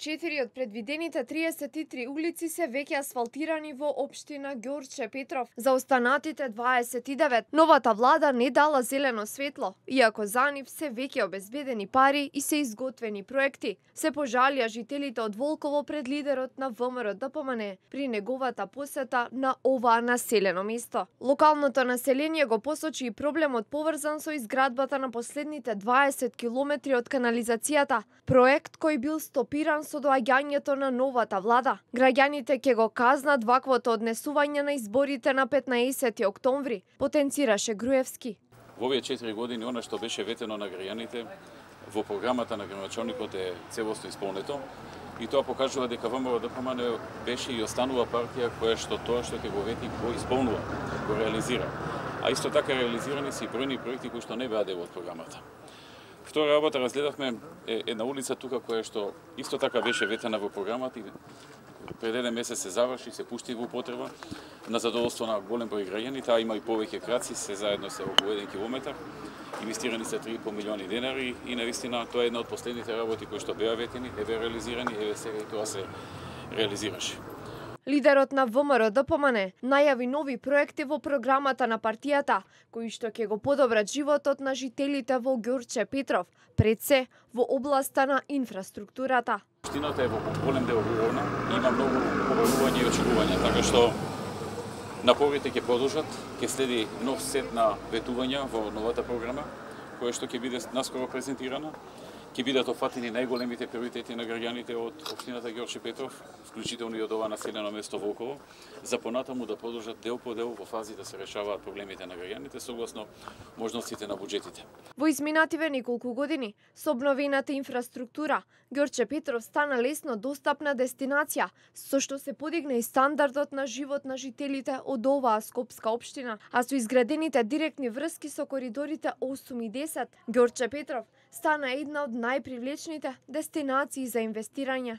4 од предвидените 33 улици се веќе асфалтирани во општина Ѓорче Петров. За останатите 29 новата влада не дала зелено светло, иако за нив се веќе обезбедени пари и се изготвени проекти. Се пожалија жителите од Волково пред лидерот на ВМРО ДПМН при неговата посета на оваа населено место. Локалното население го посочи и проблемот поврзан со изградбата на последните 20 километри од канализацијата, проект кој бил стопиран со доаѓањето на новата влада. Граѓаните ќе го казнат ваквото однесување на изборите на 15 октомври, потенцираше Груевски. Во овие 4 години она што беше ветено на граѓаните во програмата на градоначалникот е целосно исполнето и тоа покажува дека ВМРО ДПМН беше и останува партија која што тоа што ќе го вети го исполнува, го реализира. А исто така реализирани се и бројни проекти кои што не беа дел од програмата. Втора работа разгледавме една улица тука која што исто така беше ветена во програмата и пред еден месец се заврши, се пушти во употреба на задоволство на голем број граѓани, таа има и повеќе краци, се заедно се околу 1 километар. Инвестирани се 3,5 милиони денари и навистина тоа е една од последните работи кои што беа ветени, беа реализирани, еве сега и тоа се реализираше. Лидерот на ВМРО ДПМН најави нови проекти во програмата на партијата, кои што ќе го подобрат животот на жителите во Ѓорче Петров, пред се во областа на инфраструктурата. Општината е во голем дел рурална и има многу побарување и очекувања, така што напорите ќе продолжат, ќе следи нов сет на ветувања во новата програма, која што ќе биде наскоро презентирана. Ќе бидат опфатени најголемите приоритети на граѓаните од општината Ѓорче Петров, вклучително и од ова населено место Волково, за понатаму да продолжат дел по дел во фази да се решаваат проблемите на граѓаните согласно можностите на буџетите. Во изминативе неколку години, со обновената инфраструктура, Ѓорче Петров стана лесно достапна дестинација, со што се подигна и стандардот на живот на жителите од оваа скопска општина, а со изградените директни врски со коридорите 8 и 10, Ѓорче Петров стана една од најпривлечните дестинации за инвестирање.